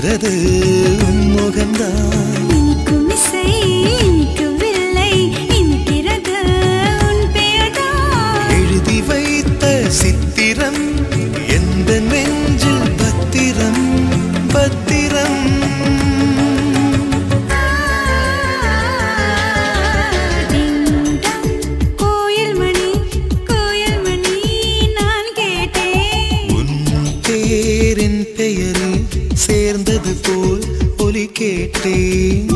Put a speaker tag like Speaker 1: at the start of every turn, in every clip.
Speaker 1: சேர்ந்தது உன் முகந்தான்.
Speaker 2: இனிக்கும் இசை இனிக்கவில்லை, இனிக்கிறது உன் பெயர்தான்.
Speaker 1: எழுதி வைத்த சித்திரம் எந்த நெஞ்சில் பத்திரம் பத்திரம்.
Speaker 2: கோயில் மணி கோயில் மணி நான் கேட்டேன்.
Speaker 1: உன் பேரின் பெயரில் சேர்ந்தது போல் ஒலி கேட்டேன்.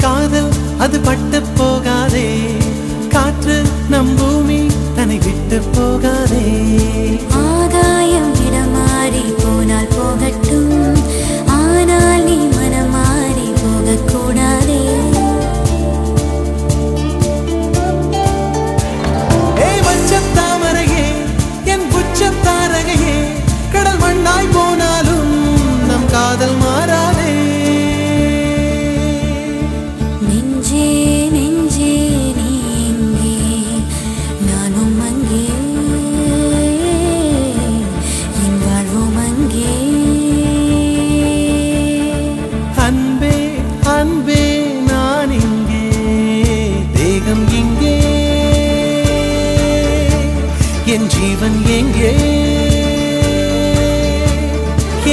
Speaker 1: காதல் அது பட்டு போகாதே, காற்று போகாதே.
Speaker 2: ஆகாயம் இடமாறி போனால் போகட்டும், ஆனால் நீ மனம் மாறி போகக்கூடாதே.
Speaker 1: தாமரையே என் உச்சத்தாரகையே, கடல் மண்ணாய் போனாலும் நம் காதல் மாறாதே.
Speaker 2: நெஞ்சே நெஞ்சே நீ எங்கே, நானும் அங்கே, என் வாழ்வும் அங்கே.
Speaker 1: அன்பே அன்பே நான் இங்கே, தேகம் இங்கே, என் ஜீவன் எங்கே.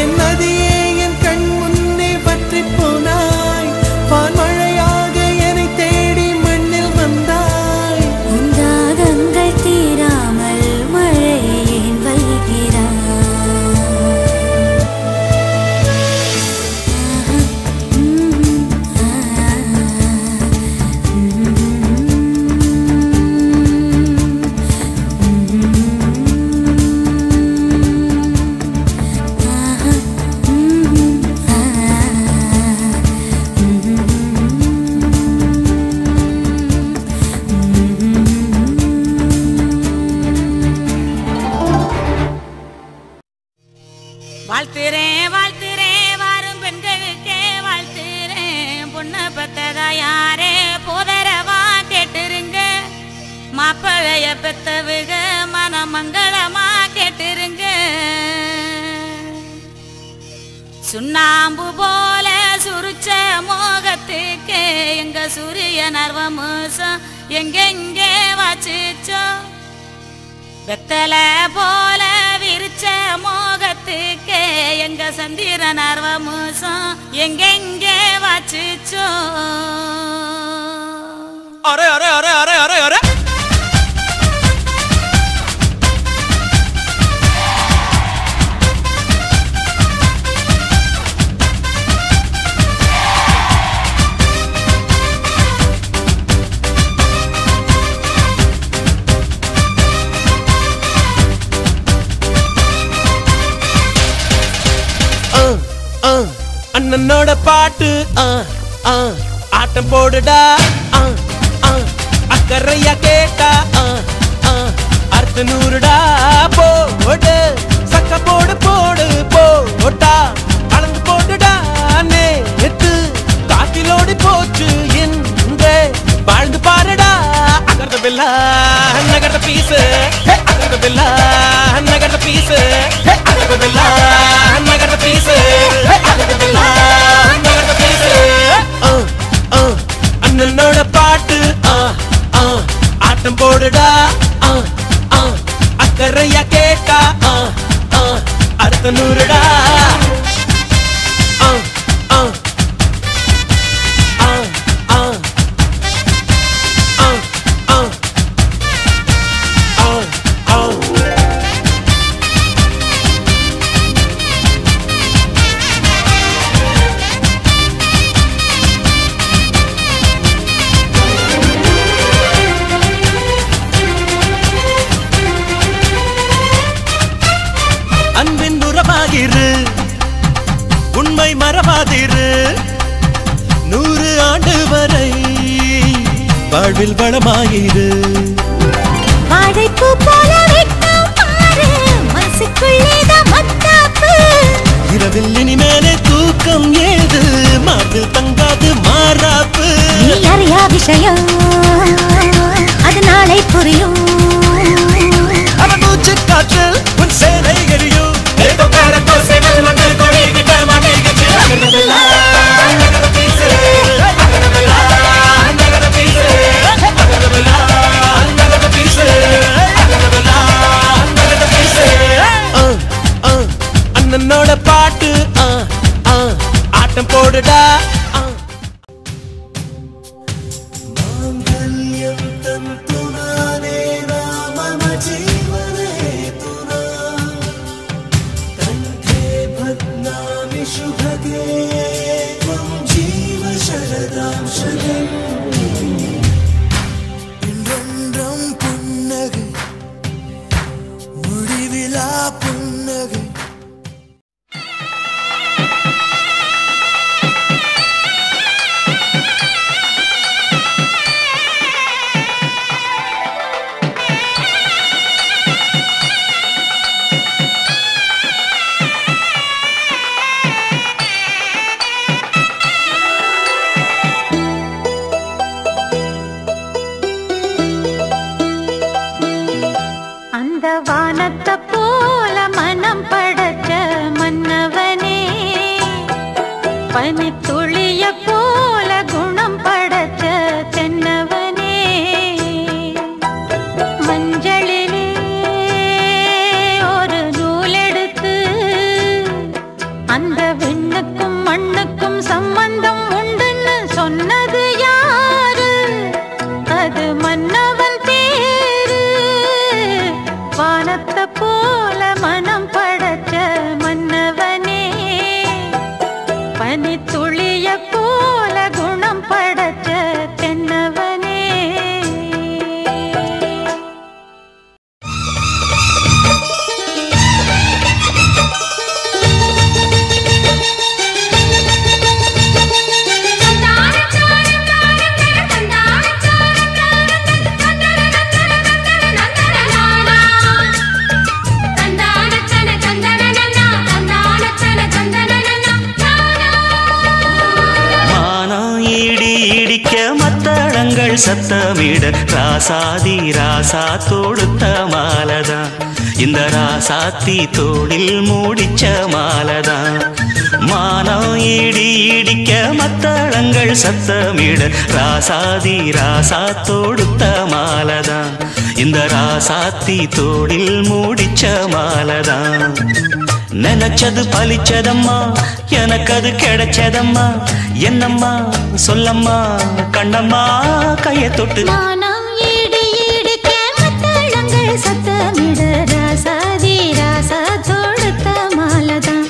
Speaker 1: என் நதியே என் கண் முன்னே பற்றி போனாய், பான்மழையாக என்னை தேடி மண்ணில் வந்தாய்.
Speaker 2: உந்தாகங்கள் தீராமல் மழையை ஏன் வைகிறாய்?
Speaker 3: வாழ்த்துறேன் வாழ்த்துறேன் வாரும் பெண்களுக்கே வாழ்த்துறேன். பொண்ணு பெத்ததா யாரே போதரவா கேட்டுருங்க, மாப்பிளைய பெத்தவுக மனமங்களமா கேட்டுருங்க. சுண்ணாம்பு போல சுருச்ச மோகத்துக்கு எங்க சூரிய நர்வமூசம் எங்கெங்கே வாச்சிச்சோ, வெத்தல போல விரிச்ச மோகத்துக்கு எங்க சந்திர நர்வமூசம் எங்கெங்கே வாச்சிச்சோ.
Speaker 1: அரே அரே அரே அரே அரே அரே. அண்ணனோட பாட்டு ஆட்டம் போடுடா, அக்கறையா கேட்டா அர்த்த நூறுடா. போடு சக்க போடு போடு போட்டா அளந்து போட்டுடா. நேத்து காத்திலோடி போச்சு என்று வாழ்ந்து பாருடா. அகர்த பில்லா நகர்த பீசு, அகர்த பில்லா நகர்த பீசு, அகர்த பில்லா நகர்த பீசு, அகர்த பில்லா நகர்த பீசு. அண்ணனோட பாட்டு ஆட்டம் போடுடா, அக்கறையா கேட்டா அர்த்த நூறுடா. அன்பின் உறவாகிரு, உண்மை மறவாதிரு, 100 ஆண்டு வரை வாழ்வில் வளமாயிரு.
Speaker 2: வாழைப்பூ போல வெட்கம் பாரு, மனசுக்குள்ளேதான் மத்தாப்பு.
Speaker 1: இரவில் இனிமேலே தூக்கம் ஏது, மார்பில் தங்காது மாறாப்பு.
Speaker 2: நீ அறியா விஷயம் அது நாளை புரியும்.
Speaker 1: அவன் மூச்சு காற்றில் உன் சேலை எரியும். அண்ணனோட பாட்டு ஆட்டம் போடுடா. மாங்கல்யம் தந்துனானே நாம ஜீவனே துனா, கண்டே பத்னாமி சுபகே த்வம் ஜீவ சரதாம் சதம். என்றென்றும் புன்னகை
Speaker 2: பனித்துளிய போல குணம் படைச்ச தென்னவனே மஞ்சளிலே ஒரு நூலெடுத்து அந்த விண்ணுக்கும் மண்ணுக்கும் சம்பந்தம் உண்டுன்னு சொன்னது யாரு? அது மன்னவன் பேரு. வானத்தை போல மனம் படைச்ச மன்னவனே பனித்துளிய போல குணம் படைச்ச தென்னவனே.
Speaker 4: மத்தளங்கள் சத்தமிட ராசாதி ராசா தொடுத்த மாலதான் இந்த ராசாத்தி தோளில் மூடிச்ச மாலதான். மானம் இடி இடிக்க மத்தளங்கள் சத்தமிட ராசாதி ராசா தொடுத்த மாலதான் இந்த ராசாத்தி தோளில் மூடிச்ச மாலதான். நினைச்சது பலிச்சதம்மா எனக்கு அது கிடைச்சதம்மா என்னம்மா சொல்லம்மா கண்ணம்மா கையை தொட்டு.
Speaker 2: மானம் இடி இடிக்க மத்தளங்கள் சத்தமிட ராசாதி ராசா தொடுத்த மாலதான்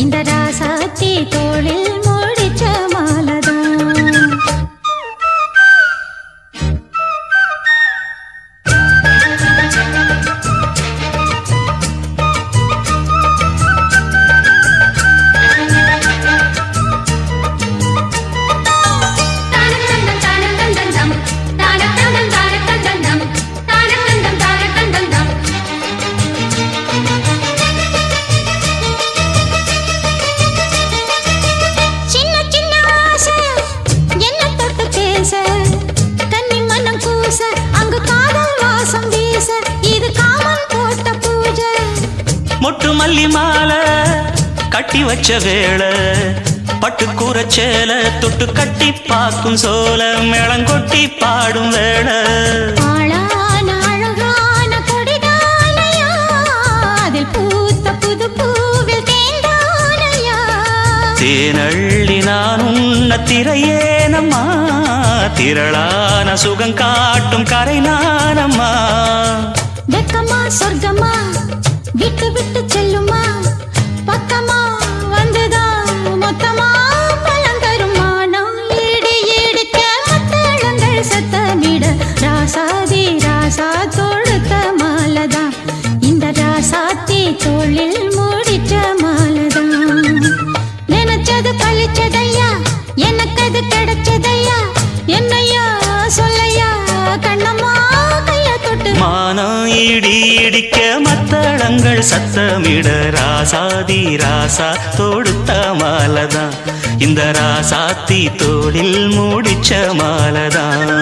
Speaker 2: இந்த ராசாத்தி தோளில் மூடிச்ச மாலதான்.
Speaker 4: மொட்டு மல்லி மாலை கட்டி வச்ச வேளை பட்டு கூரச்சேல தொட்டு கட்டி பார்க்கும் சோல மேளங்கொட்டி பாடும் வேளை.
Speaker 2: ஆளான அழகான கொடிதானையா அதில் பூத்த புது பூவில் தேந்தானையா
Speaker 4: தேனள்ளி நான் உன்ன திரையேனம்மா திரளான சுகம் காட்டும் கரை நானம்மா.
Speaker 2: வெக்கமா சொர்க்கமா விட்டு விட்டு செல்லுமா பக்கமா வந்துதான் மொத்தமா பலம் தரும். மானம் இடி இடிக்க மத்தளங்கள் சத்தமிட ராசாதி ராசா தொடுத்த மாலதான் இந்த ராசாத்தி தோளில் மூடிச்ச மாலதான். நினைச்சது பழிச்சதையா எனக்கு அது கிடைச்சதையா என்னையா சொல்லையா கண்ணம்மா கைய தொட்டு.
Speaker 4: மானம் இடி இடிக்க மத்தளங்கள் சத்தமிட ராசாதி ராசா தொடுத்த மாலதான் இந்த ராசாத்தி தோளில் மூடிச்ச மாலதான்.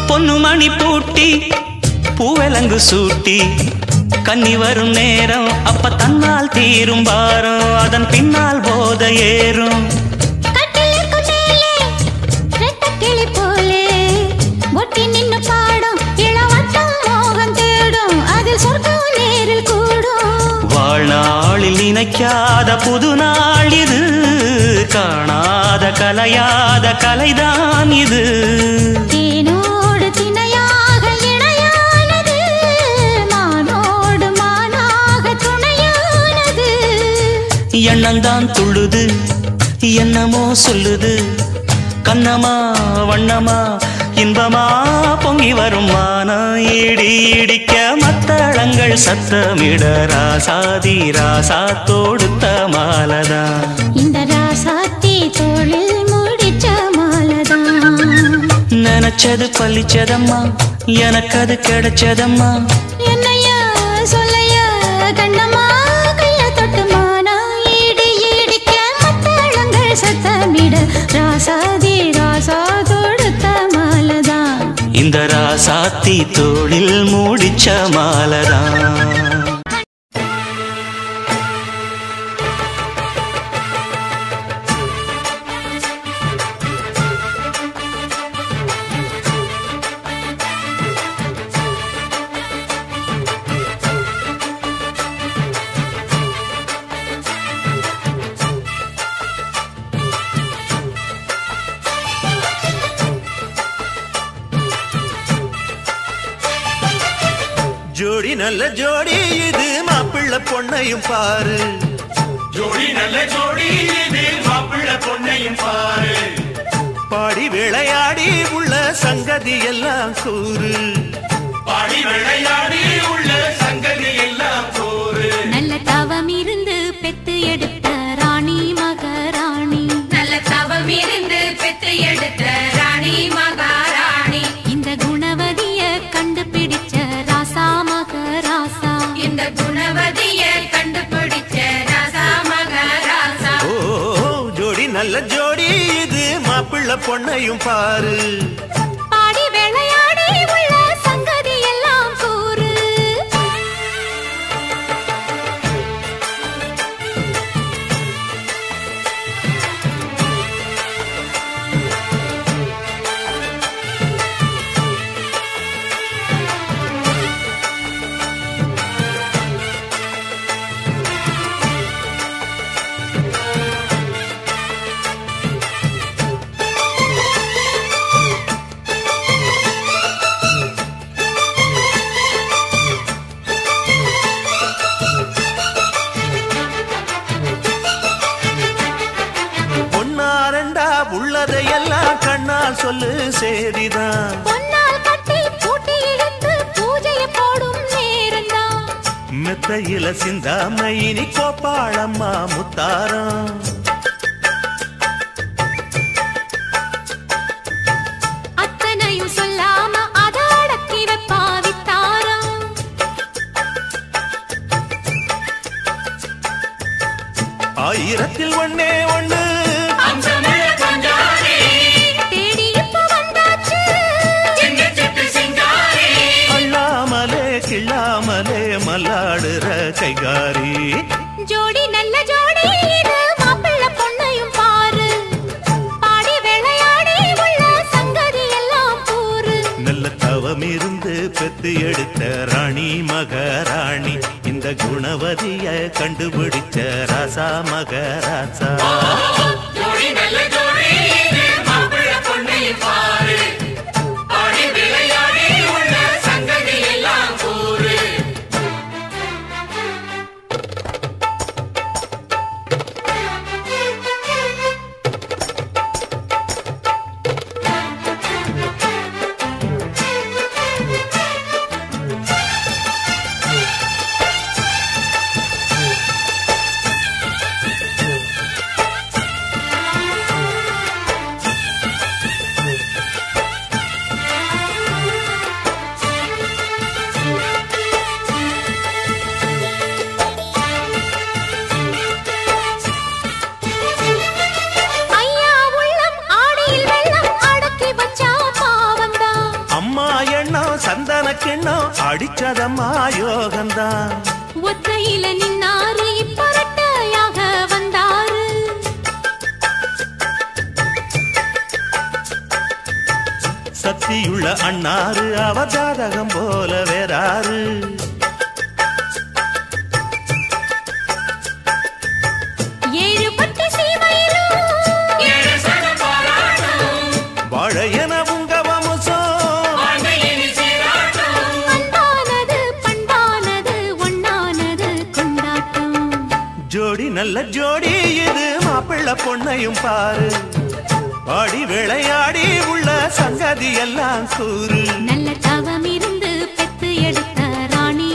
Speaker 4: பொன்னுமணி பூட்டி பூவலங்கு சூட்டி கன்னி வரும் நேரம் அப்ப தன்னால் தீரும் பாரம் அதன் பின்னால் போத ஏறும்.
Speaker 2: கிளி போலே ஒட்டி நின்னு பாடும் இளவட்டம் மோகம் தேடும் அதில் சொர்க்கம் நேரில் கூடும்.
Speaker 4: வாழ்நாளில் நினைக்காத புது நாள் இது காணாத கலையாத கலைதான் இது.
Speaker 2: தேனோடு திணையாக இணையானது மானோடு மானாக துணையானது.
Speaker 4: எண்ணந்தான் துள்ளுது என்னமோ சொல்லுது கண்ணமா வண்ணமா இன்பமா பொங்கி வரும். மானம் இடி இடிக்க மத்த மத்தளங்கள் சத்தமிட ராசாதி ராசா தொடுத்த மாலதான்.
Speaker 2: இந்த ராசாத்தி தோளில் முடிச்ச மாலதான்.
Speaker 4: நினைச்சது பலிச்சதம்மா, எனக்கு அது கிடைச்சதம்மா.
Speaker 2: என்னையா சொல்லையா கண்ணம்மா, கைய தொட்டுமானா ஈடு ஈடிக்க மத்தளங்கள் சத்தமிட ராசாதி ராசா தொடுத்த மாலதான்.
Speaker 4: இந்த ராசாத்தி தோளில் மூடிச்ச மாலதான்.
Speaker 1: ஜோடி நல்ல ஜோடி இது மாப்பிள்ளை பொண்ணையும் பாரு.
Speaker 5: ஜோடி நல்ல ஜோடி இது மாப்பிள்ளை பொண்ணையும் பாரு.
Speaker 1: பாடி விளையாடி உள்ள சங்கதி எல்லாம் கூறு.
Speaker 5: பாடி விளையாடி உள்ள சங்கதி எல்லாம் கூறு.
Speaker 2: நல்ல தவம் இருந்து பெத்து எடுத்த ராணி மகாராணி.
Speaker 3: நல்ல தவம் இருந்து பெத்து எடுத்த ராணி மகாராணி.
Speaker 2: இந்த குணவதிய கண்டுபிடிச்ச ராசா மகராசா.
Speaker 3: இந்த குணவதிய கண்டுபிடிச்ச ராசா மகாராசா.
Speaker 1: ஓ ஜோடி நல்ல ஜோடி இது மாப்பிள்ளை பொண்ணையும் பாரு.
Speaker 2: பாடி விளையாடி உள்ள சங்கதி எல்லாம் கூறு.
Speaker 1: பொன்னாரண்டா உள்ளதையெல்லாம் கண்ணால் சொல்லு சேதிதான்.
Speaker 2: பொன்னால் கட்டி பூட்டி இழுத்து பூஜையை போடும் நேரம்தான்.
Speaker 1: மெத்தையில சிந்தாம இனி கோப்பாளம்மா முத்தாரம்.
Speaker 2: அத்தனையும் சொல்லாம அத அடக்கி வைப்பா வித்தாரம்.
Speaker 1: ஆயிரத்தில் ஒண்ணே ஒண்ணு
Speaker 5: அம்சமுள்ள கொஞ்சாரி.
Speaker 2: தேடி இப்ப வந்தாச்சு.
Speaker 5: சிங்க சிட்டு சிங்காரி.
Speaker 1: அள்ளாமலே கிள்ளாமலே மல்லாடுற கைகாரி.
Speaker 2: ஜோடி நல்ல ஜோடி இது மாப்பிள்ளை பொண்ணையும் பாரு. பாடி விளையாடி உள்ள சங்கதி எல்லாம் கூறு.
Speaker 1: நல்ல தவம் இருந்து பெத்து எடுத்த ராணி மகாராணி. இந்த குணவதிய கண்டுபிடிச்ச ராசா மகராசா.
Speaker 5: ஜோடி நல்ல ஜோடி இது மாப்பிள்ளை பொண்ணையும் பாரு. பாடி விளையாடி உள்ள சங்கதி எல்லாம் கூறு.
Speaker 2: ஐயா உள்ளம் ஆடியில் வெள்ளம் அடக்கி வச்சா பாவம்தான்.
Speaker 1: அம்மா எண்ணம் சந்தன கிண்ணம் அடிச்சதம்மா யோகந்தான்.
Speaker 2: ஒத்தையில நின்னாரு இப்பரட்டையாக வந்தாரு.
Speaker 1: சக்தியுள்ள அண்ணாரு அவஜாதகம் போல வேறாரு.
Speaker 2: ஏழு பட்டி சீமையிலும்
Speaker 5: ஏழு சனம் பாராட்டும்.
Speaker 1: வாழையன உங்க வம்சம்.
Speaker 5: வாழ்க்கையினி சீராட்டும்.
Speaker 2: அன்பானது பண்பானது ஒண்ணானது கொண்டாட்டம்.
Speaker 1: ஜோடி நல்ல ஜோடி இது மாப்பிள்ளை பொண்ணையும் பாரு. பாடி விளையாடி உள்ள சங்கதி எல்லாம் கூறு.
Speaker 2: நல்ல தவம் இருந்து பெத்து எடுத்த ராணி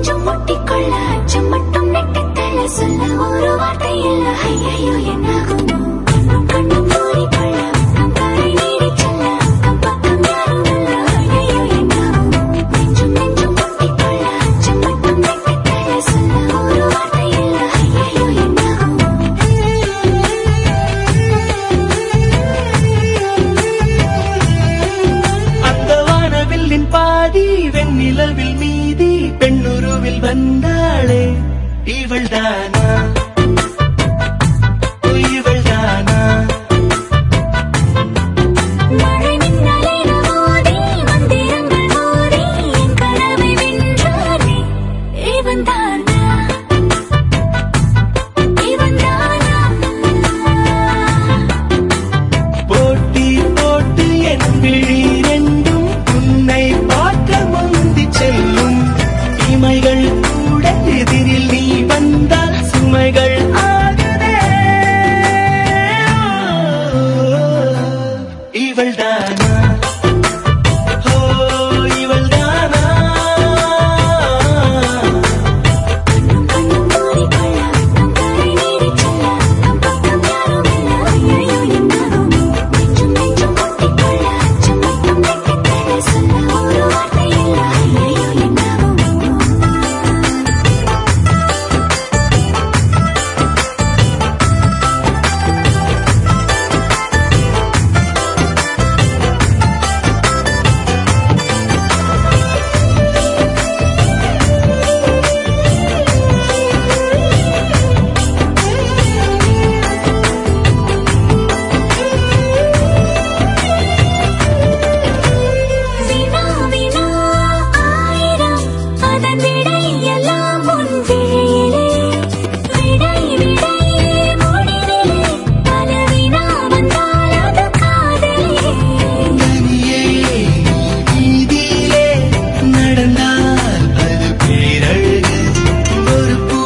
Speaker 2: நெஞ்சும் முட்டிக்கொள்ள அச்சம் மட்டும் நெட்டித்தல சொல்ல ஒரு வார்த்தை இல்ல ஐயோ என்னாகுமோ கண்ணும் கண்ணும் மூடிக்கொள்ள வெக்கம் தரை நீடி செல்ல அக்கம் பக்கம் யாரும் இல்ல ஐயோ என்னாகுமோ நெஞ்சும் முட்டிக்கொள்ள அச்சம் மட்டும் நெட்டித்தல சொல்ல ஒரு வார்த்தை இல்ல ஐயோ என்னாகுமோ
Speaker 6: அந்த வானவில்லின் பாதி வெண்ணிலவில் மீதி பெண்ணுருவில் வந்தாளே இவள்தானா இவள்தானா
Speaker 2: மழை மின்னலின மோதி மந்திரங்கள் மோதி என் கனவை வென்றானே இவன்தானா இவன்தானா
Speaker 6: போட்டி போட்டு என் விழி ரெண்டும் உன்னை பார்க்க முந்தி செல்லும் இமைகள் கூட எதிரில் நீ வந்தால் சுமைகள் ஆகுதே இவள்தானா ஓ இவள்தானா
Speaker 2: கண்ணும் கண்ணும் மூடிக்கொள்ள வெக்கம் தரை நீடி செல்ல அக்கம் பக்கம் யாரும் இல்ல ஐயோ என்னாகுமோ நெஞ்சும் முட்டிக்கொள்ள அச்சம் மட்டும் நெட்டித்தல சொல்ல ஒரு வார்த்தை இல்ல ஐயோ என்னாகுமோ வினா வினா ஆயிரம் அதன் விடை எல்லாம் உன் விழியிலே விடை விடை முடிவிலே பல வினா வந்தால் அது காதலே
Speaker 6: தனியே வீதியிலே நடந்தால் அது பேரழகு ஒரு பூ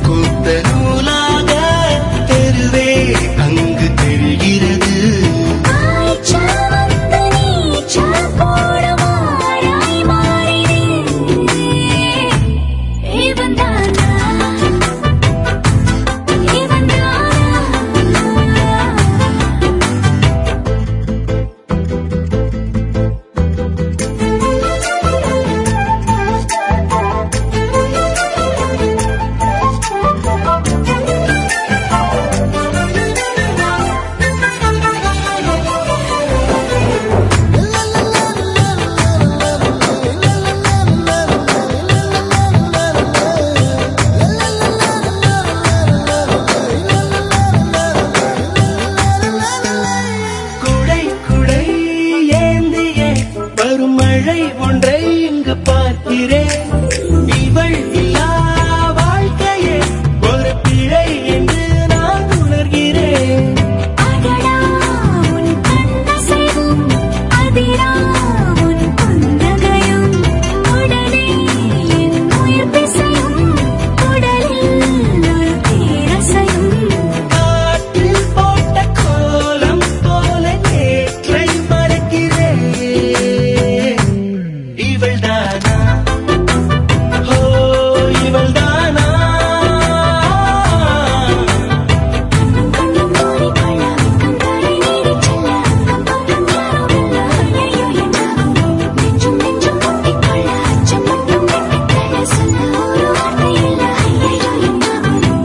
Speaker 6: பூத்த நூலாக தெருவே அங்கு தெரிகிறது
Speaker 2: ஆய்ச்சா வந்து நீச்சா போடுமாறாய் மாறினே இவன்தானா இவன்தானா
Speaker 6: குடை குடை ஏந்திய வரும் மழை ஒன்றை இங்கு பார்க்கிறேன் இவள் இல்லா வாழ்க்கையே ஒரு பிழை என்று நான் உணர்கிறேன்
Speaker 2: அடடா உன் கண்ணசைவும் அதிரா உன் புன்னகையும் உடனே என் உயிர் பிசையும் உடலில் ஒரு பேரசையும்
Speaker 6: காற்றில் போட்ட கோலம் போல நேற்றை மறக்கிறேன் இவள்தானா ஓ இவள்தானா
Speaker 2: கண்ணும் கண்ணும் மூடிக்கொள்ள வெக்கம் தரை நீடி செல்ல அக்கம் பக்கம் யாரும் இல்ல ஐயோ என்னாகுமோ நெஞ்சும் முட்டிக்கொள்ள அச்சம் மட்டும் நெட்டித்தல சொல்ல ஒரு வார்த்தை இல்ல ஐயோ என்னாகுமோ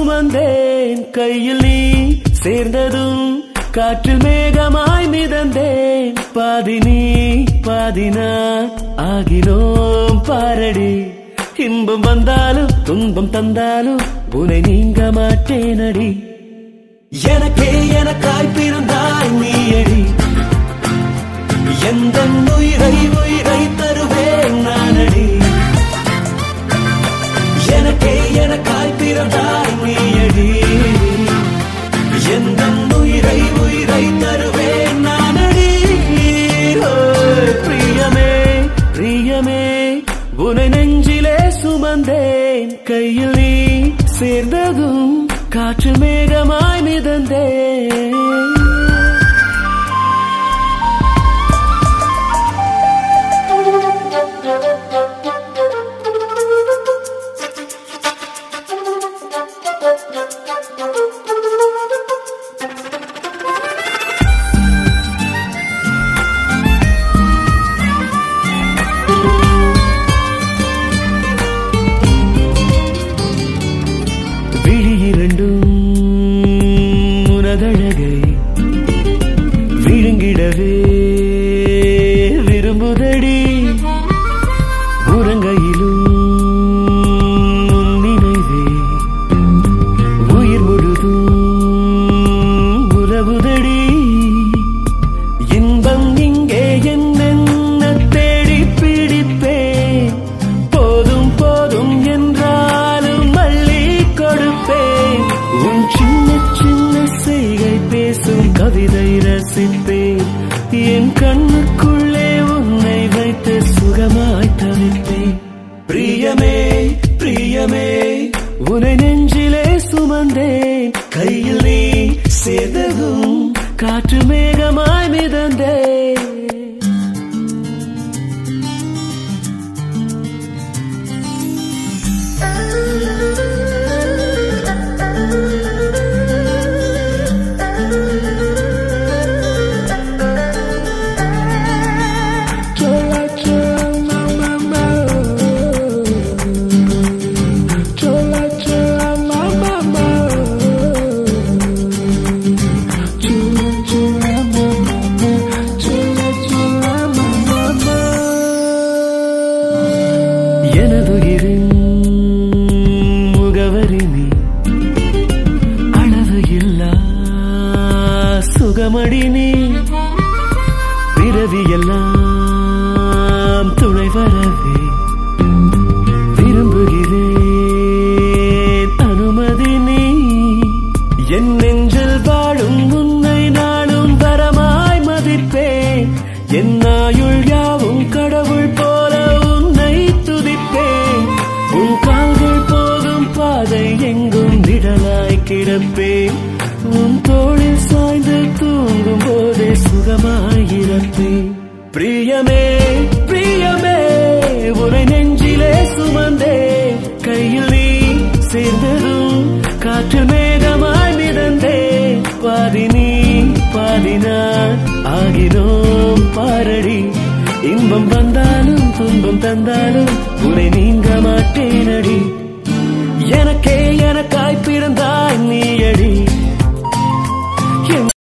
Speaker 6: சுமந்தேன் கையில் நீ சேர்ந்ததும் காற்றில் மேகமாய் மிதந்தேன் பாதி நீ பாதி நான் ஆகினோம் பாரடி இன்பம் வந்தாலும் துன்பம் தந்தாலும் உன்னை நீங்க மாட்டேனடி எனக்கே எனக்காய் பிறந்தாய் நீயடி எந்த உயிரை உயிரை தருவேன் நானடி எனக்கே எனக்காய் பிறந்தாய் நீயடி எந்த உயிரை உயிரை தருவேன் நானடி பிரியமே பிரியமே உன்னை நெஞ்சிலே சுமந்தேன் கையில் நீ சேர்ந்ததும் காற்று மேகமாய் மிதந்தேன் என் கண்ணுக்குள்ளே உன்னை வைத்து சுகமாய் தவிப்பேன் பிரியமே பிரியமே உன்னை நெஞ்சிலே சுமந்தேன் கையில் நீ சேர்ந்ததும் காற்று மேகமாய் மிதந்தேன் சுகமடினி பிறவியெல்லாம் துணை வரவே விரும்புகிறேன் அனுமதி நீ என் நெஞ்சில் வாழும் உன்னை நாளும் வரமாய் மதிப்பேன் என் ஆயுள் யாவும் கடவுள் போல உன்னை துதிப்பேன் உன் கால்கள் போகும் பாதை எங்கும் நிழலாய் கிடப்பேன் உன் தோளில் சாய்ந்து தூங்கும் போதே சுகமாயிருப்பேன் பிரியமே பிரியமே உன்னை நெஞ்சிலே சுமந்தேன் கையில் நீ சேர்ந்ததும் காற்று மேகமாய் மிதந்தேன் பாதி நீ பாதி நான் ஆகினோம் பாரடி இன்பம் வந்தாலும் துன்பம் தந்தாலும் உன்னை நீங்க